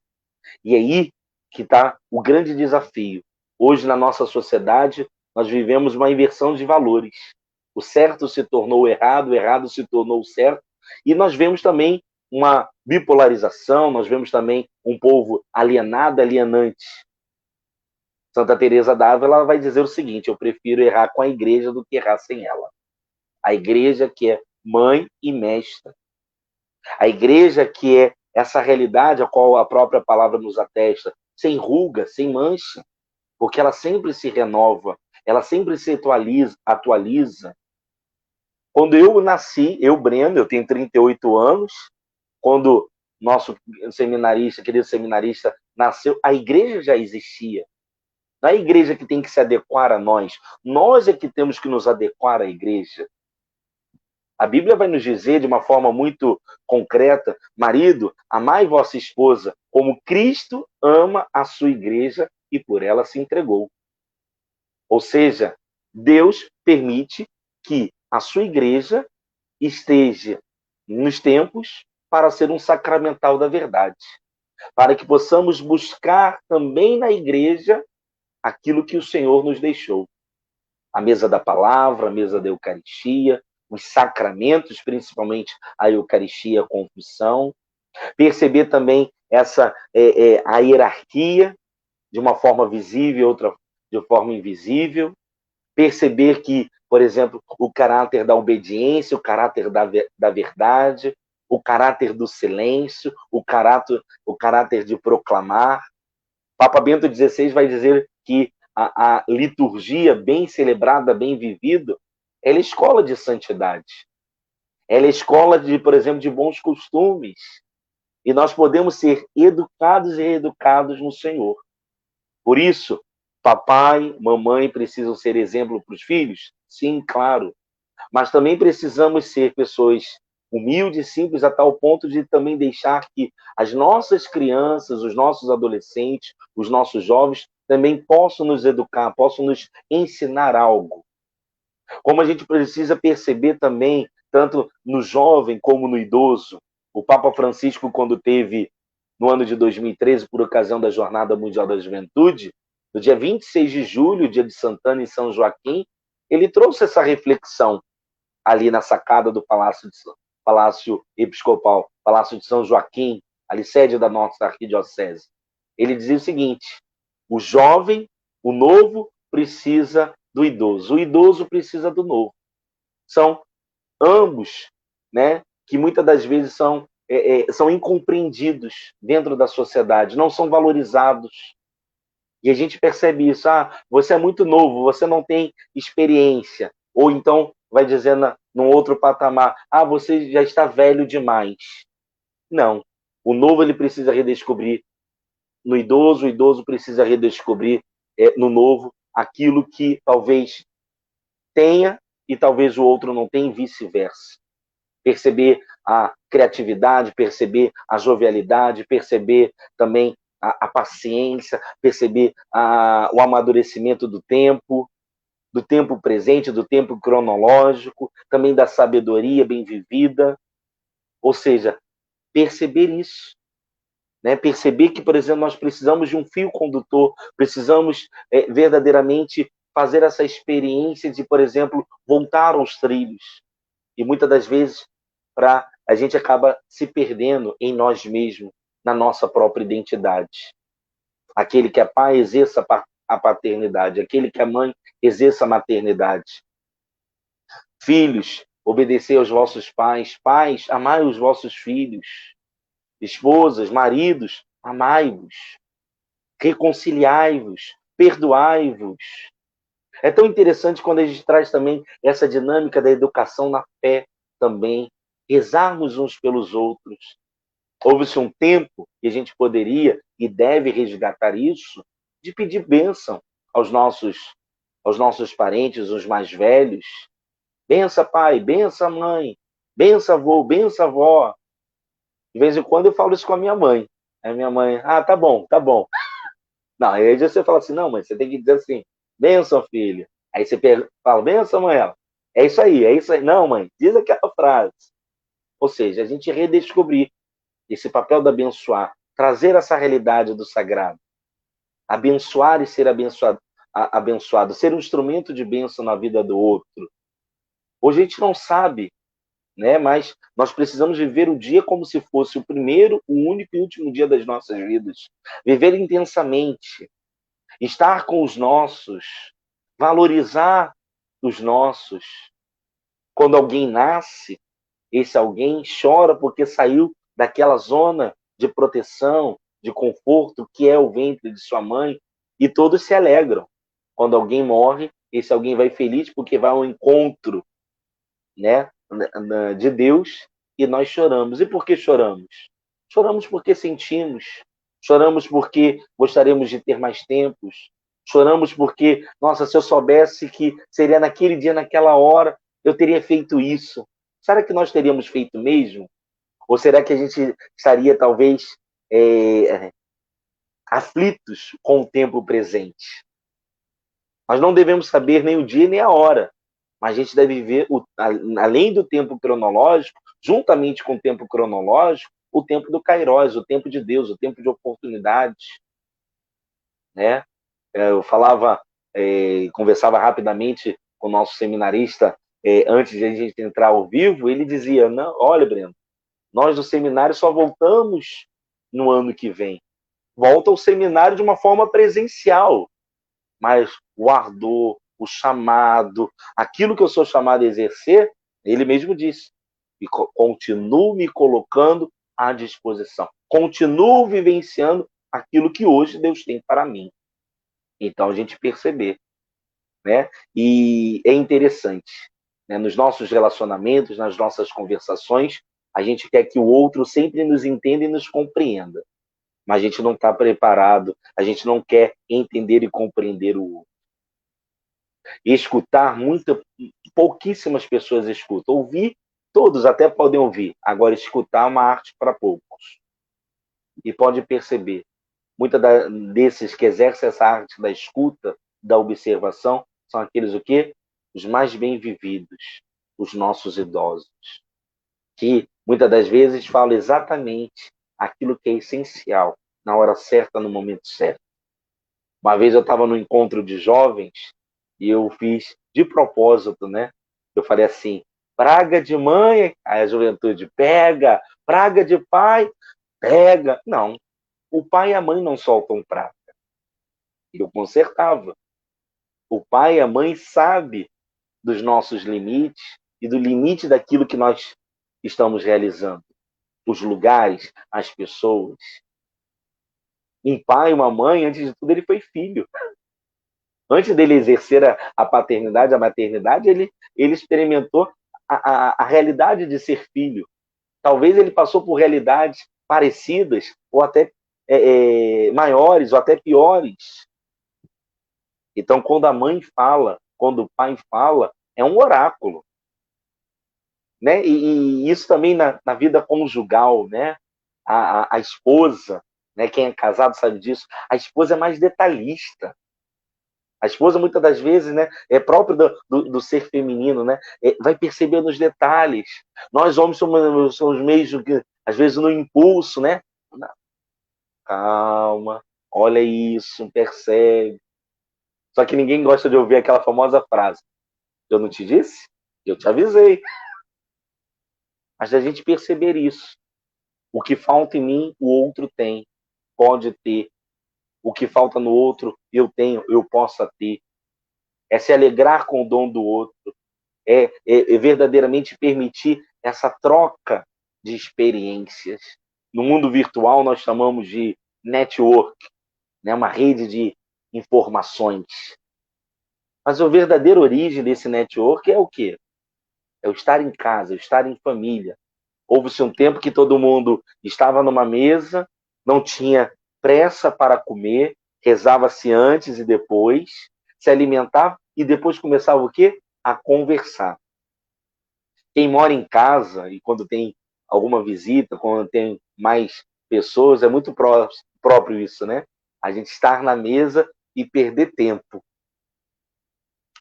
E aí que está o grande desafio. Hoje, na nossa sociedade, nós vivemos uma inversão de valores. O certo se tornou errado, o errado se tornou certo, e nós vemos também uma bipolarização, nós vemos também um povo alienado, alienante. Santa Teresa d'Ávila vai dizer o seguinte: eu prefiro errar com a igreja do que errar sem ela. A igreja que é mãe e mestra. A igreja que é essa realidade a qual a própria palavra nos atesta, sem ruga, sem mancha, porque ela sempre se renova, ela sempre se atualiza. Quando eu nasci, Breno, eu tenho 38 anos, quando nosso seminarista, querido seminarista, nasceu, a igreja já existia. Não é a igreja que tem que se adequar a nós é que temos que nos adequar à igreja. A Bíblia vai nos dizer de uma forma muito concreta: marido, amai vossa esposa como Cristo ama a sua igreja e por ela se entregou. Ou seja, Deus permite que a sua igreja esteja nos tempos para ser um sacramental da verdade, para que possamos buscar também na igreja aquilo que o Senhor nos deixou. A mesa da palavra, a mesa da Eucaristia, os sacramentos, principalmente a Eucaristia, a confissão, perceber também a hierarquia de uma forma visível, outra de forma invisível, perceber que, por exemplo, o caráter da obediência, o caráter da verdade, o caráter do silêncio, o caráter de proclamar. Papa Bento XVI vai dizer que a liturgia bem celebrada, bem vivida, ela é escola de santidade. Ela é escola, por exemplo, de bons costumes. E nós podemos ser educados e reeducados no Senhor. Por isso, papai, mamãe precisam ser exemplo para os filhos? Sim, claro. Mas também precisamos ser pessoas humildes, simples, a tal ponto de também deixar que as nossas crianças, os nossos adolescentes, os nossos jovens também possam nos educar, possam nos ensinar algo. Como a gente precisa perceber também, tanto no jovem como no idoso, o Papa Francisco, quando teve, no ano de 2013, por ocasião da Jornada Mundial da Juventude, no dia 26 de julho, dia de Santana e São Joaquim, ele trouxe essa reflexão ali na sacada do Palácio Episcopal, Palácio de São Joaquim, ali sede da nossa arquidiocese. Ele dizia o seguinte: o jovem, o novo, precisa do idoso, o idoso precisa do novo. São ambos, né, que muitas das vezes são incompreendidos dentro da sociedade, não são valorizados. E a gente percebe isso. Você é muito novo, você não tem experiência. Ou então vai dizendo num outro patamar, você já está velho demais. Não. O novo ele precisa redescobrir no idoso, o idoso precisa redescobrir no novo aquilo que talvez tenha e talvez o outro não tenha, e vice-versa. Perceber a criatividade, perceber a jovialidade, perceber também a paciência, perceber o amadurecimento do tempo presente, do tempo cronológico, também da sabedoria bem vivida. Ou seja, perceber isso. Né? Perceber que, por exemplo, nós precisamos de um fio condutor, precisamos verdadeiramente fazer essa experiência de, por exemplo, voltar aos trilhos. E muitas das vezes a gente acaba se perdendo em nós mesmos, na nossa própria identidade. Aquele que é pai, exerça a paternidade. Aquele que é mãe, exerça a maternidade. Filhos, obedecei aos vossos pais. Pais, amai os vossos filhos. Esposas, maridos, amai-vos. Reconciliai-vos. Perdoai-vos. É tão interessante quando a gente traz também essa dinâmica da educação na fé também. Rezarmos uns pelos outros. Houve-se um tempo que a gente poderia e deve resgatar isso, de pedir bênção aos nossos parentes, os mais velhos. Bença pai, bença mãe, bença avô, bença avó. De vez em quando eu falo isso com a minha mãe. Aí minha mãe, tá bom, tá bom. Não, aí você fala assim, não, mãe, você tem que dizer assim, benção, filho. Aí você fala, benção, mãe. Ela, é isso aí, é isso aí. Não, mãe, diz aquela frase. Ou seja, a gente redescobrir esse papel de abençoar, trazer essa realidade do sagrado. Abençoar e ser abençoado, ser um instrumento de bênção na vida do outro. Hoje a gente não sabe, né? Mas nós precisamos viver o dia como se fosse o primeiro, o único e último dia das nossas vidas. Viver intensamente, estar com os nossos, valorizar os nossos. Quando alguém nasce, esse alguém chora porque saiu daquela zona de proteção, de conforto, que é o ventre de sua mãe, e todos se alegram. Quando alguém morre, esse alguém vai feliz porque vai ao encontro, né, de Deus, e nós choramos. E por que choramos? Choramos porque sentimos, choramos porque gostaríamos de ter mais tempos, choramos porque, nossa, se eu soubesse que seria naquele dia, naquela hora, eu teria feito isso. Será que nós teríamos feito mesmo? Ou será que a gente estaria, talvez, aflitos com o tempo presente. Nós não devemos saber nem o dia nem a hora, mas a gente deve ver, além do tempo cronológico, juntamente com o tempo cronológico, o tempo do Kairos, o tempo de Deus, o tempo de oportunidades. Né? Eu conversava rapidamente com o nosso seminarista antes de a gente entrar ao vivo, ele dizia, não, olha, Breno, nós do seminário só voltamos no ano que vem. Volta ao seminário de uma forma presencial, mas o ardor, o chamado, aquilo que eu sou chamado a exercer, ele mesmo disse, continuo me colocando à disposição, continuo vivenciando aquilo que hoje Deus tem para mim. Então a gente perceber, né? E é interessante, né? Nos nossos relacionamentos, nas nossas conversações, a gente quer que o outro sempre nos entenda e nos compreenda, mas a gente não está preparado, a gente não quer entender e compreender o outro. E escutar, pouquíssimas pessoas escutam. Ouvir, todos até podem ouvir. Agora, escutar é uma arte para poucos. E pode perceber, muitos desses que exercem essa arte da escuta, da observação, são aqueles o quê? Os mais bem vividos, os nossos idosos, que muitas das vezes falam exatamente aquilo que é essencial, na hora certa, no momento certo. Uma vez eu estava no encontro de jovens e eu fiz de propósito, né? Eu falei assim, praga de mãe, aí a juventude pega, praga de pai, pega. Não, o pai e a mãe não soltam praga. Eu consertava. O pai e a mãe sabem dos nossos limites e do limite daquilo que nós estamos realizando. Os lugares, as pessoas. Um pai, uma mãe, antes de tudo, ele foi filho. Antes dele exercer a paternidade, a maternidade, ele experimentou a realidade de ser filho. Talvez ele passou por realidades parecidas, ou até maiores, ou até piores. Então, quando a mãe fala, quando o pai fala, é um oráculo. Né? E isso também na vida conjugal, né? A esposa, né? Quem é casado sabe disso, a esposa é mais detalhista. A esposa, muitas das vezes, né, é próprio do ser feminino, né, vai perceber nos detalhes. Nós, homens, somos meio que, às vezes, no impulso, né? Calma, olha isso, percebe. Só que ninguém gosta de ouvir aquela famosa frase. Eu não te disse? Eu te avisei. Mas a gente perceber isso. O que falta em mim, o outro tem, pode ter. O que falta no outro, eu tenho, eu possa ter. É se alegrar com o dom do outro. É verdadeiramente permitir essa troca de experiências. No mundo virtual, nós chamamos de network, né? Uma rede de informações. Mas a verdadeira origem desse network é o quê? É o estar em casa, o estar em família. Houve-se um tempo que todo mundo estava numa mesa, não tinha pressa para comer, rezava-se antes e depois, se alimentava e depois começava o quê? A conversar. Quem mora em casa e quando tem alguma visita, quando tem mais pessoas, é muito próprio isso, né? A gente estar na mesa e perder tempo.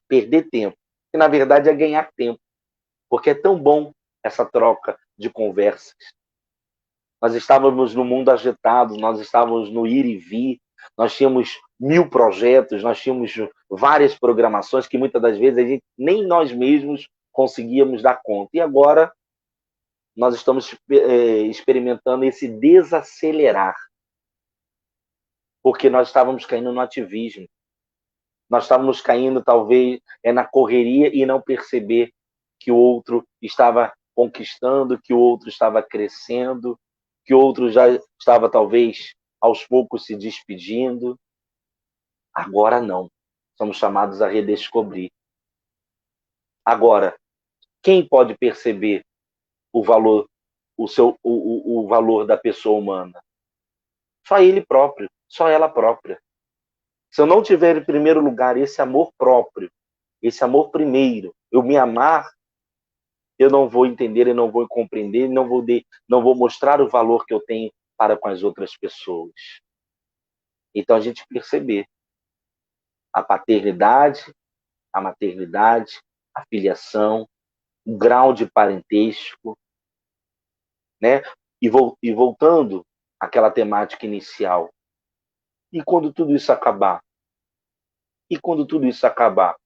Perder tempo. Que na verdade é ganhar tempo. Porque é tão bom essa troca de conversas. Nós estávamos no mundo agitado, nós estávamos no ir e vir, nós tínhamos 1000 projetos, nós tínhamos várias programações que muitas das vezes a gente, nem nós mesmos conseguíamos dar conta. E agora nós estamos experimentando esse desacelerar, porque nós estávamos caindo no ativismo. Nós estávamos caindo, talvez, na correria e não perceber que o outro estava conquistando, que o outro estava crescendo, que o outro já estava, talvez, aos poucos se despedindo. Agora não. Somos chamados a redescobrir. Agora, quem pode perceber o valor, o valor da pessoa humana? Só ele próprio, só ela própria. Se eu não tiver em primeiro lugar esse amor próprio, esse amor primeiro, eu me amar, eu não vou entender, eu não vou compreender, não vou mostrar o valor que eu tenho para com as outras pessoas. Então a gente perceber a paternidade, a maternidade, a filiação, o grau de parentesco, né? E voltando àquela temática inicial. E quando tudo isso acabar? E quando tudo isso acabar?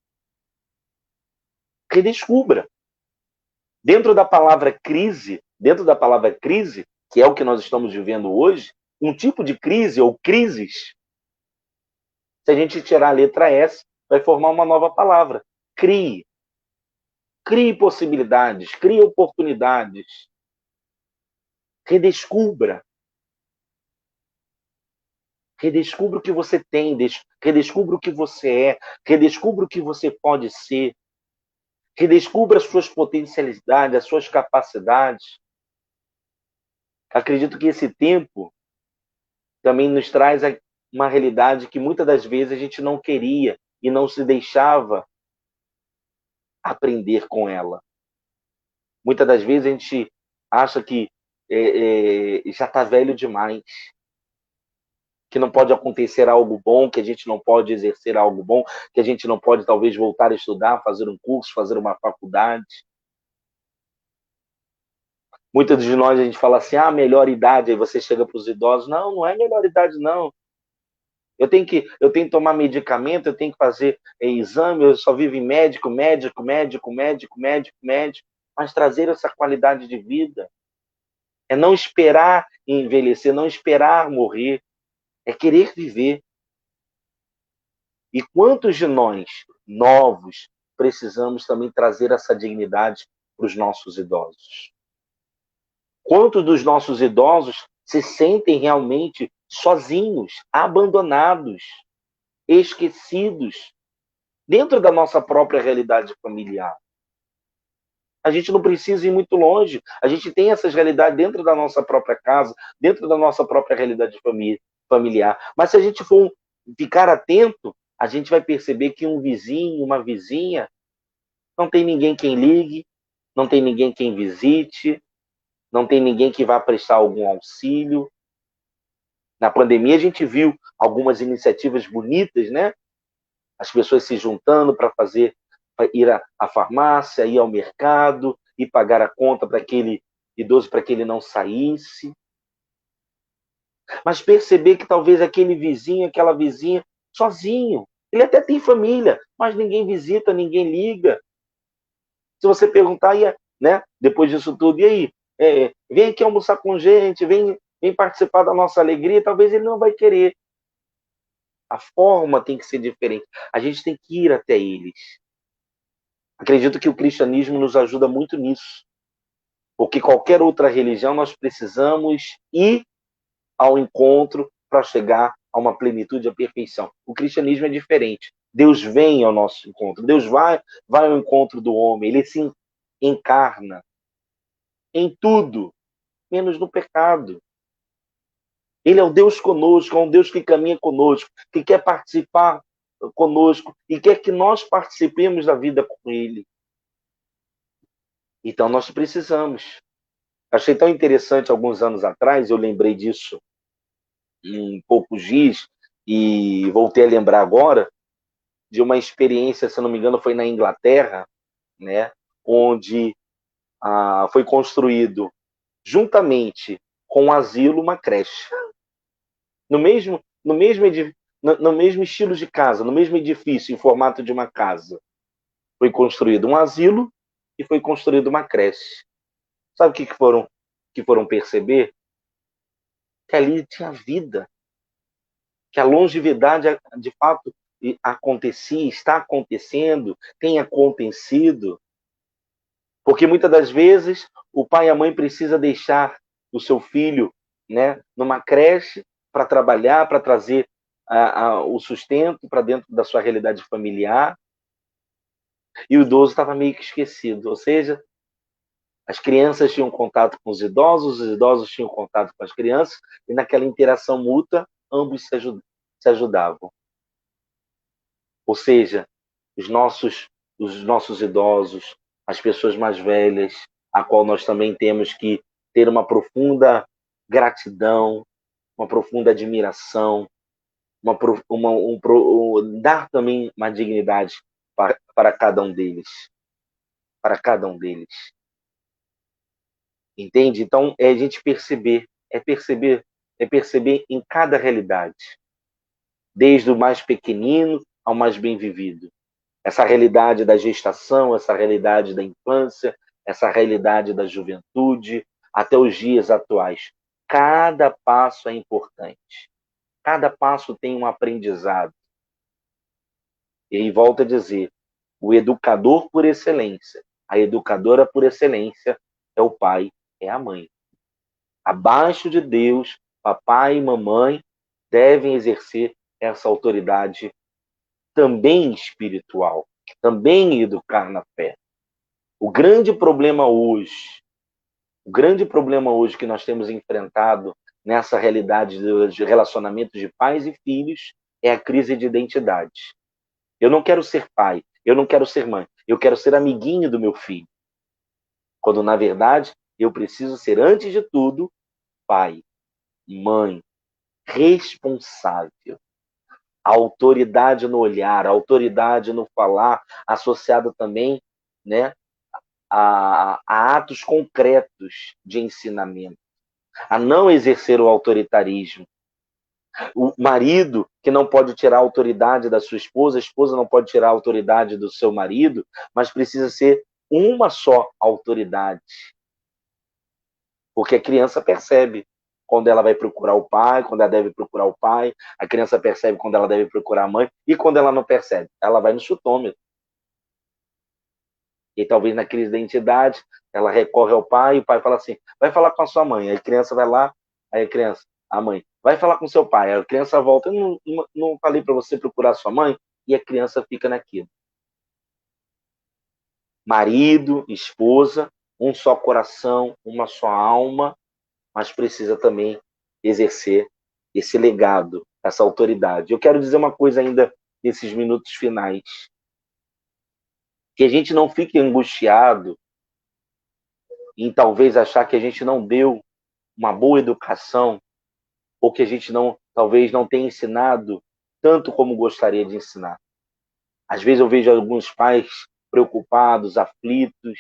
Redescubra. Dentro da palavra crise, que é o que nós estamos vivendo hoje, um tipo de crise ou crises, se a gente tirar a letra S, vai formar uma nova palavra. Crie. Crie possibilidades, crie oportunidades. Redescubra. Redescubra o que você tem, redescubra o que você é, redescubra o que você pode ser. Redescubra as suas potencialidades, as suas capacidades. Acredito que esse tempo também nos traz uma realidade que muitas das vezes a gente não queria e não se deixava aprender com ela. Muitas das vezes a gente acha que já está velho demais, que não pode acontecer algo bom, que a gente não pode exercer algo bom, que a gente não pode talvez voltar a estudar, fazer um curso, fazer uma faculdade. Muitas de nós a gente fala assim, melhor idade, aí você chega para os idosos, não, não é melhor idade não. Eu tenho que tomar medicamento, eu tenho que fazer exame, eu só vivo em médico, mas trazer essa qualidade de vida é não esperar envelhecer, não esperar morrer, é querer viver. E quantos de nós, novos, precisamos também trazer essa dignidade para os nossos idosos? Quantos dos nossos idosos se sentem realmente sozinhos, abandonados, esquecidos, dentro da nossa própria realidade familiar? A gente não precisa ir muito longe. A gente tem essas realidades dentro da nossa própria casa, dentro da nossa própria realidade familiar. Mas se a gente for ficar atento, a gente vai perceber que um vizinho, uma vizinha, não tem ninguém quem ligue, não tem ninguém quem visite, não tem ninguém que vá prestar algum auxílio. Na pandemia a gente viu algumas iniciativas bonitas, né? As pessoas se juntando para ir à farmácia, ir ao mercado, e pagar a conta para aquele idoso, para que ele não saísse. Mas perceber que talvez aquele vizinho, aquela vizinha, sozinho, ele até tem família, mas ninguém visita, ninguém liga. Se você perguntar, né, depois disso tudo, e aí, vem aqui almoçar com gente, vem participar da nossa alegria, talvez ele não vai querer. A forma tem que ser diferente. A gente tem que ir até eles. Acredito que o cristianismo nos ajuda muito nisso. Porque qualquer outra religião nós precisamos ir ao encontro para chegar a uma plenitude, a perfeição. O cristianismo é diferente. Deus vem ao nosso encontro. Deus vai ao encontro do homem. Ele se encarna em tudo, menos no pecado. Ele é o Deus conosco, é um Deus que caminha conosco, que quer participar conosco e quer que nós participemos da vida com Ele. Então nós precisamos. Achei tão interessante alguns anos atrás, eu lembrei disso em poucos dias e voltei a lembrar agora de uma experiência, se não me engano, foi na Inglaterra, né, onde foi construído juntamente com o asilo uma creche. No mesmo estilo de casa, no mesmo edifício, em formato de uma casa. Foi construído um asilo e foi construído uma creche. Sabe o que foram perceber? Que ali tinha vida. Que a longevidade, de fato, acontecia, está acontecendo, tem acontecido. Porque muitas das vezes o pai e a mãe precisam deixar o seu filho, né, numa creche para trabalhar, para trazer o sustento para dentro da sua realidade familiar. E o idoso estava meio que esquecido. Ou seja, as crianças tinham contato com os idosos tinham contato com as crianças, e naquela interação mútua, ambos se ajudavam. Ou seja, os nossos idosos, as pessoas mais velhas, a qual nós também temos que ter uma profunda gratidão, uma profunda admiração, dar também uma dignidade para cada um deles. Para cada um deles. Entende? Então, é a gente perceber em cada realidade, desde o mais pequenino ao mais bem vivido. Essa realidade da gestação, essa realidade da infância, essa realidade da juventude, até os dias atuais. Cada passo é importante. Cada passo tem um aprendizado. E aí volto a dizer, o educador por excelência, a educadora por excelência é o pai, é a mãe. Abaixo de Deus, papai e mamãe devem exercer essa autoridade também espiritual, também educar na fé. O grande problema hoje que nós temos enfrentado nessa realidade de relacionamentos de pais e filhos é a crise de identidade. Eu não quero ser pai, eu não quero ser mãe, eu quero ser amiguinho do meu filho. Quando, na verdade, eu preciso ser, antes de tudo, pai, mãe, responsável. A autoridade no olhar, a autoridade no falar, associado também, né, a atos concretos de ensinamento, a não exercer o autoritarismo. O marido que não pode tirar a autoridade da sua esposa, a esposa não pode tirar a autoridade do seu marido, mas precisa ser uma só autoridade. Porque a criança percebe quando ela vai procurar o pai, quando ela deve procurar o pai, a criança percebe quando ela deve procurar a mãe, e quando ela não percebe, ela vai no chutômetro. E talvez na crise da identidade, ela recorre ao pai, e o pai fala assim, vai falar com a sua mãe. Aí a criança vai lá, aí a mãe, vai falar com seu pai. Aí a criança volta, eu não falei para você procurar a sua mãe? E a criança fica naquilo. Marido, esposa, um só coração, uma só alma, mas precisa também exercer esse legado, essa autoridade. Eu quero dizer uma coisa ainda nesses minutos finais, que a gente não fique angustiado em talvez achar que a gente não deu uma boa educação, ou que a gente talvez não tenha ensinado tanto como gostaria de ensinar. Às vezes eu vejo alguns pais preocupados, aflitos,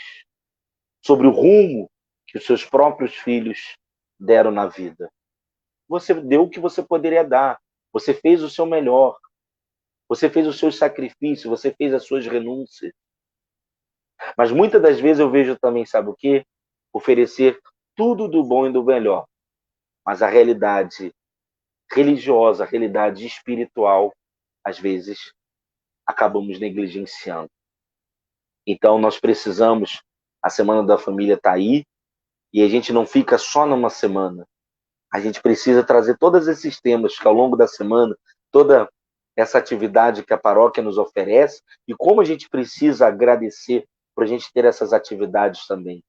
sobre o rumo que os seus próprios filhos deram na vida. Você deu o que você poderia dar. Você fez o seu melhor. Você fez os seus sacrifícios. Você fez as suas renúncias. Mas muitas das vezes eu vejo também, sabe o quê? Oferecer tudo do bom e do melhor. Mas a realidade religiosa, a realidade espiritual, às vezes, acabamos negligenciando. Então, nós precisamos, a Semana da Família está aí, e a gente não fica só numa semana. A gente precisa trazer todos esses temas que ao longo da semana, toda essa atividade que a paróquia nos oferece, e como a gente precisa agradecer por a gente ter essas atividades também.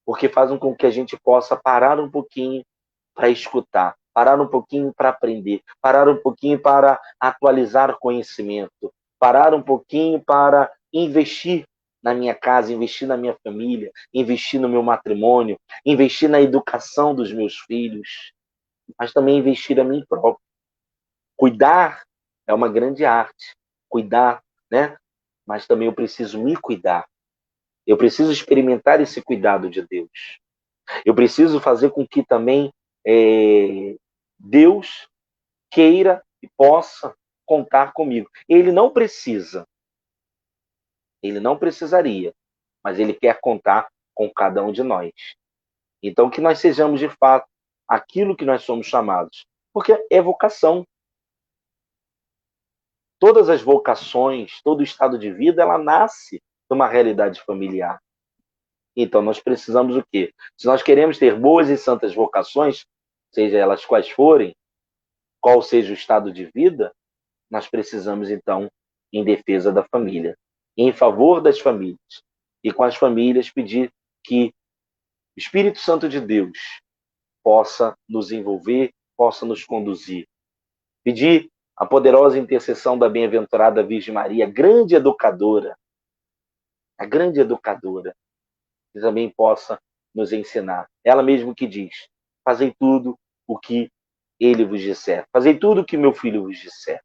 Porque fazem com que a gente possa parar um pouquinho para escutar, parar um pouquinho para aprender, parar um pouquinho para atualizar conhecimento, parar um pouquinho para investir na minha casa, investir na minha família, investir no meu matrimônio, investir na educação dos meus filhos, mas também investir a mim próprio. Cuidar é uma grande arte. Cuidar, né? Mas também eu preciso me cuidar. Eu preciso experimentar esse cuidado de Deus. Eu preciso fazer com que também Deus queira e possa contar comigo. Ele não precisaria, mas ele quer contar com cada um de nós. Então, que nós sejamos, de fato, aquilo que nós somos chamados. Porque é vocação. Todas as vocações, todo o estado de vida, ela nasce de uma realidade familiar. Então, nós precisamos o quê? Se nós queremos ter boas e santas vocações, seja elas quais forem, qual seja o estado de vida, nós precisamos, então, em defesa da família, em favor das famílias, e com as famílias pedir que o Espírito Santo de Deus possa nos envolver, possa nos conduzir. Pedir a poderosa intercessão da bem-aventurada Virgem Maria, a grande educadora, que também possa nos ensinar. Ela mesmo que diz, fazei tudo o que ele vos disser. Fazei tudo o que meu filho vos disser.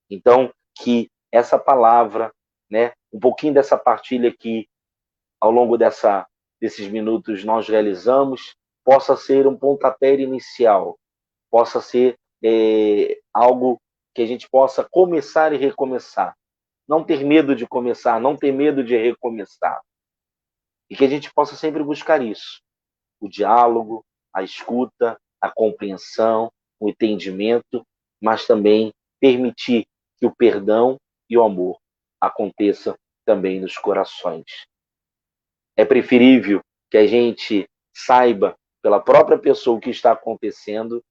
Então, que essa palavra, né, um pouquinho dessa partilha que ao longo desses minutos nós realizamos, possa ser um pontapé inicial, possa ser algo que a gente possa começar e recomeçar. Não ter medo de começar, não ter medo de recomeçar. E que a gente possa sempre buscar isso. O diálogo, a escuta, a compreensão, o entendimento, mas também permitir que o perdão e o amor aconteçam também nos corações. É preferível que a gente saiba pela própria pessoa o que está acontecendo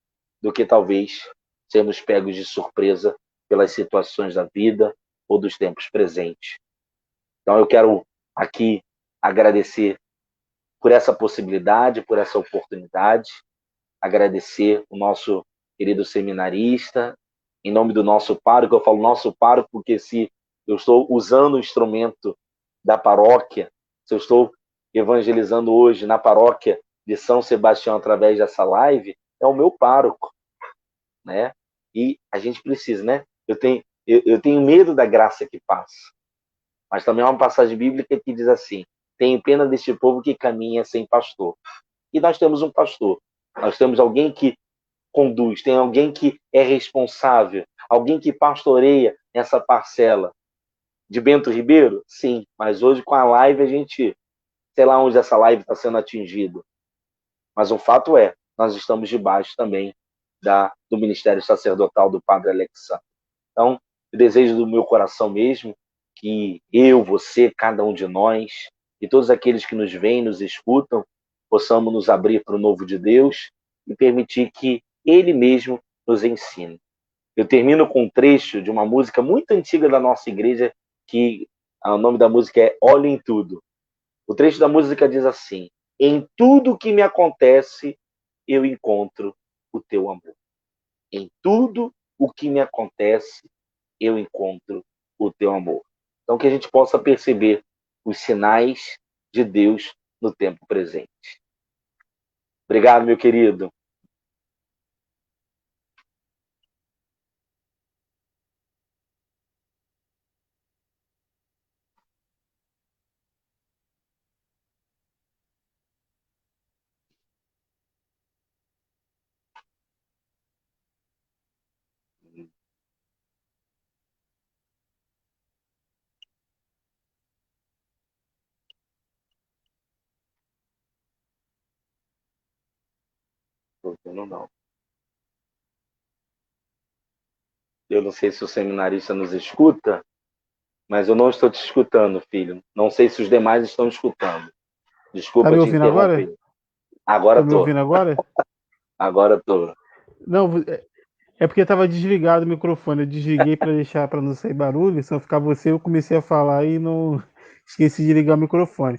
do que talvez sermos pegos de surpresa pelas situações da vida ou dos tempos presentes. Então eu quero aqui agradecer por essa possibilidade, por essa oportunidade, agradecer o nosso querido seminarista, em nome do nosso pároco. Eu falo nosso pároco porque se eu estou usando o instrumento da paróquia, se eu estou evangelizando hoje na paróquia de São Sebastião através dessa live, é o meu pároco, né? E a gente precisa, né? Eu tenho medo da graça que passa, mas também há uma passagem bíblica que diz assim: tenho pena deste povo que caminha sem pastor. E nós temos um pastor, nós temos alguém que conduz, tem alguém que é responsável, alguém que pastoreia essa parcela. De Bento Ribeiro? Sim, mas hoje com a live a gente, sei lá onde essa live está sendo atingida. Mas o fato é, nós estamos debaixo também do ministério sacerdotal do Padre Alexandre. Então, eu desejo do meu coração mesmo que eu, você, cada um de nós, e todos aqueles que nos veem, nos escutam, possamos nos abrir para o novo de Deus e permitir que Ele mesmo nos ensine. Eu termino com um trecho de uma música muito antiga da nossa igreja, que o nome da música é Olhe em Tudo. O trecho da música diz assim: em tudo que me acontece, eu encontro o teu amor. Em tudo o que me acontece, eu encontro o teu amor. Então, que a gente possa perceber os sinais de Deus no tempo presente. Obrigado, meu querido. Não. Eu não sei se o seminarista nos escuta, mas eu não estou te escutando, filho. Não sei se os demais estão escutando. Tá Desculpa me te ouvindo agora? interromper. Agora Tá me tô. ouvindo agora? Agora tô. Não, é porque estava desligado o microfone. Eu desliguei para deixar para não sair barulho, se não ficar você, eu comecei a falar e não esqueci de ligar o microfone.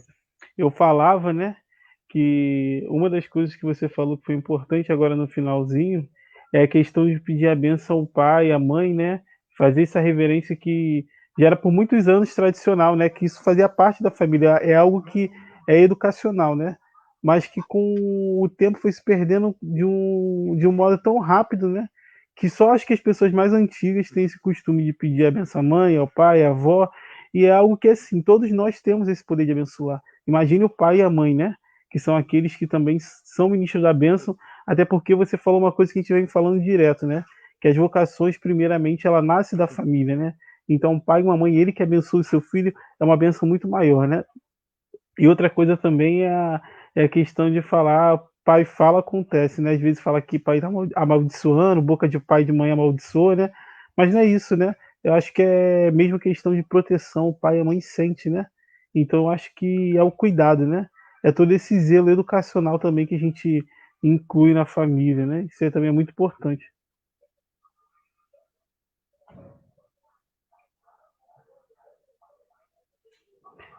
Eu falava, né, que uma das coisas que você falou que foi importante agora no finalzinho é a questão de pedir a benção ao pai, à mãe, né, fazer essa reverência que já era por muitos anos tradicional, né, que isso fazia parte da família, é algo que é educacional, né, mas que com o tempo foi se perdendo de um modo tão rápido, né, que só acho que as pessoas mais antigas têm esse costume de pedir a benção à mãe, ao pai, à avó, e é algo que, assim, todos nós temos esse poder de abençoar. Imagine o pai e a mãe, né? Que são aqueles que também são ministros da bênção, até porque você falou uma coisa que a gente vem falando direto, né? Que as vocações, primeiramente, ela nasce da família, né? Então, o pai e uma mãe, ele que abençoa o seu filho, é uma bênção muito maior, né? E outra coisa também é a questão de falar, pai fala, acontece, né? Às vezes fala que pai tá amaldiçoando, boca de pai e de mãe amaldiçoa, né? Mas não é isso, né? Eu acho que é mesmo questão de proteção, o pai e a mãe sente, né? Então eu acho que é o cuidado, né? É todo esse zelo educacional também que a gente inclui na família, né? Isso aí também é muito importante.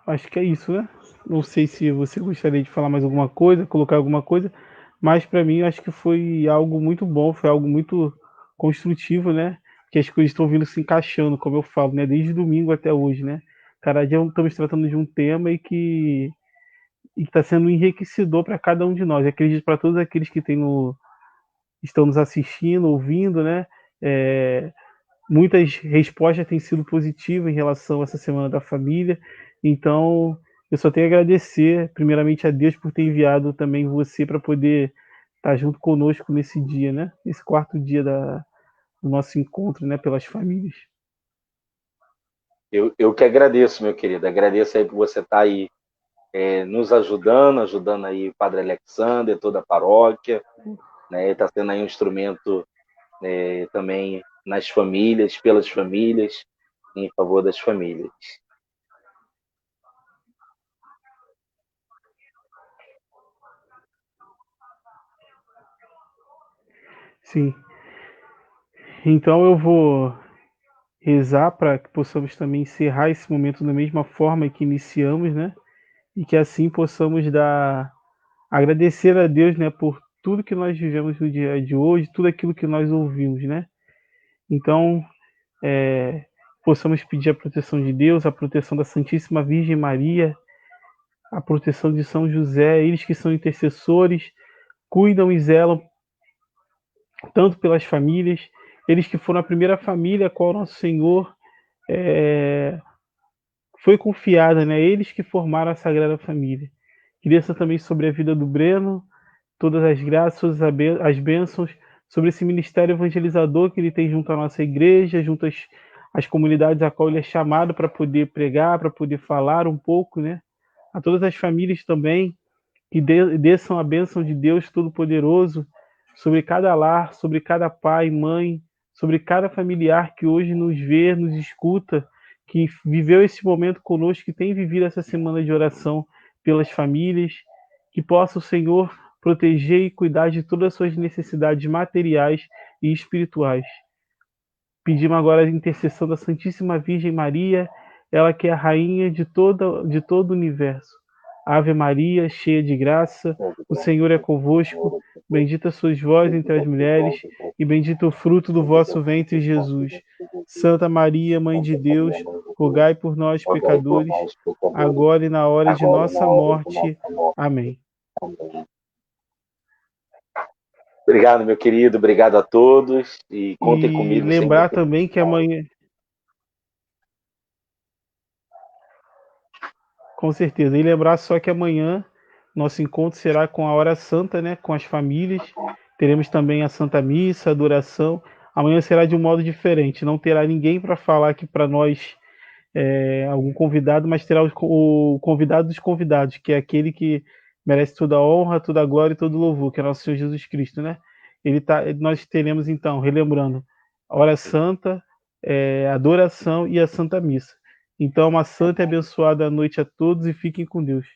Acho que é isso, né? Não sei se você gostaria de falar mais alguma coisa, colocar alguma coisa, mas para mim acho que foi algo muito bom, foi algo muito construtivo, né? Que as coisas estão vindo se encaixando, como eu falo, né? Desde domingo até hoje, né? Cada dia estamos tratando de um tema e está sendo enriquecedor para cada um de nós. Eu acredito para todos aqueles que têm estão nos assistindo, ouvindo, né? Muitas respostas têm sido positivas em relação a essa Semana da Família. Então, eu só tenho a agradecer, primeiramente, a Deus por ter enviado também você para poder estar junto conosco nesse dia, né? Esse quarto dia do nosso encontro, né? Pelas famílias. Eu que agradeço, meu querido. Agradeço aí por você estar aí nos ajudando aí o Padre Alexander, toda a paróquia, né? Está sendo aí um instrumento também nas famílias, pelas famílias, em favor das famílias. Sim. Então eu vou rezar para que possamos também encerrar esse momento da mesma forma que iniciamos, né? E que assim possamos agradecer a Deus, né, por tudo que nós vivemos no dia de hoje, tudo aquilo que nós ouvimos, né? Então, possamos pedir a proteção de Deus, a proteção da Santíssima Virgem Maria, a proteção de São José, eles que são intercessores, cuidam e zelam tanto pelas famílias, eles que foram a primeira família a qual nosso Senhor foi confiada, né? Eles que formaram a Sagrada Família. Que desça também sobre a vida do Breno, todas as graças, todas as bênçãos sobre esse ministério evangelizador que ele tem junto à nossa igreja, junto às comunidades a qual ele é chamado para poder pregar, para poder falar um pouco, né? A todas as famílias também, que desçam a bênção de Deus Todo-Poderoso sobre cada lar, sobre cada pai, mãe, sobre cada familiar que hoje nos vê, nos escuta, que viveu esse momento conosco, que tem vivido essa semana de oração pelas famílias, que possa o Senhor proteger e cuidar de todas as suas necessidades materiais e espirituais. Pedimos agora a intercessão da Santíssima Virgem Maria, ela que é a rainha de todo o universo. Ave Maria, cheia de graça, o Senhor é convosco, bendita sois vós entre as mulheres, e bendito o fruto do vosso ventre, Jesus. Santa Maria, Mãe de Deus, rogai por nós, pecadores, agora e na hora de nossa morte. Amém. Obrigado, meu querido. Obrigado a todos. E contem E comigo sempre. lembrar também que amanhã. Com certeza. E lembrar só que amanhã nosso encontro será com a hora santa, né? Com as famílias. Teremos também a Santa Missa, a adoração. Amanhã será de um modo diferente. Não terá ninguém para falar aqui para nós, algum convidado, mas terá o convidado dos convidados, que é aquele que merece toda a honra, toda a glória e todo o louvor, que é nosso Senhor Jesus Cristo, né? Nós teremos então, relembrando, a hora santa, a adoração e a Santa Missa. Então, uma santa e abençoada noite a todos e fiquem com Deus.